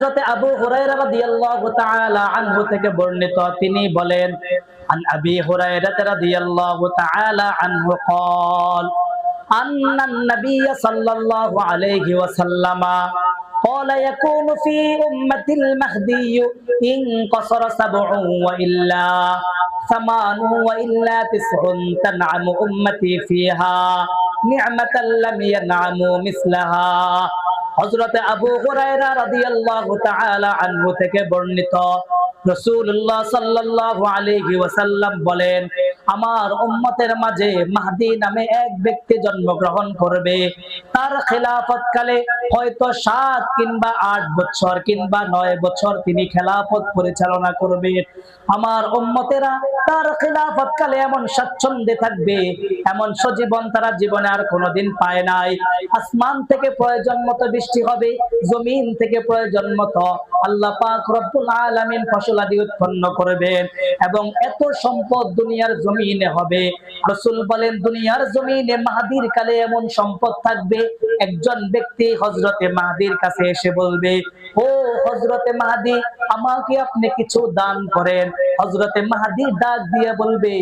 হযরত আবু হুরায়রা রাদিয়াল্লাহু তাআলা আনহু থেকে বর্ণিত, তিনি বলেন, আন আবি হুরায়রা রাদিয়াল্লাহু তাআলা আনহু قال أن النبي صلى الله عليه وسلم قال يكون في أمة المهدي إن قصر 7 وإلا 8 وإلا 9 تنعم أمتي فيها نعمة لم ينعموا مثلها। হযরত আবু হুরায়রা রাদিয়াল্লাহু তাআলা আনহু থেকে বর্ণিত, রাসূলুল্লাহ সাল্লাল্লাহু আলাইহি ওয়াসাল্লাম বলেন, আমার উম্মতের মাঝে মাহদী নামে এক ব্যক্তি জন্মগ্রহণ করবে। তার খিলাফত কালে হয়তো 7 কিংবা 8 বছর কিংবা 9 বছর তিনি খেলাফত পরিচালনা করবে। আমার উম্মতেরা তার খিলাফত কালে এমন স্বাচ্ছন্দ্যে থাকবে, এমন সজীবন তারা জীবনে আর কোনোদিন পায় নাই। আসমান থেকে প্রয়োজন মতো বৃষ্টি হবে, জমিন থেকে প্রয়োজন মতো আল্লাহ পাক রব্বুল আলামিন ফসলাদি উৎপন্ন করবেন এবং এত সম্পদ দুনিয়ার জমিনে হবে। রাসূল বলেন, দুনিয়ার জমিনে মাহদীর কালে এমন সম্পদ থাকবে, একজন ব্যক্তি হযরতে মাহদীর কাছে এসে বলবে, ও হযরতে মাহদী, আমাকে আপনি কিছু দান করেন। হযরতে মাহদী ডাক দিয়ে বলবে,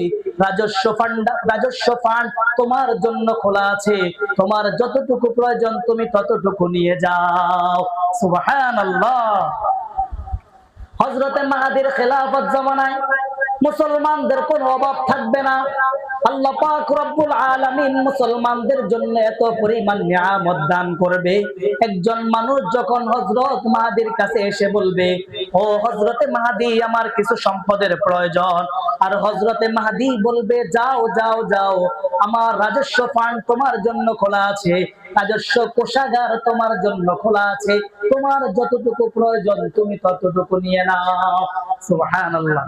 রাজস্ব ফান্ড তোমার জন্য খোলা আছে, তোমার যতটুকু প্রয়োজন তুমি ততটুকু নিয়ে যাও। সুবহানাল্লাহ। হযরতে মাহদীর খেলাফত জামানায় মুসলমানদের কোনো অভাব থাকবে না। আল্লাহ পাক রব্বুল আলামিন মুসলমানদের জন্য এত পরিমাণ নিয়ামত দান করবে। একজন মানুষ যখন হযরত মাহদীর কাছে এসে বলবে, ও হযরতে মাহদী, আমার কিছু সম্পদের প্রয়োজন, আর হযরতে মাহদী বলবে, যাও যাও যাও, আমার রাজস্ব ফান্ড তোমার জন্য খোলা আছে, রাজস্ব কোষাগার তোমার জন্য খোলা আছে, তোমার যতটুকু প্রয়োজন তুমি ততটুকু নিয়ে নাও। সুবহানাল্লাহ।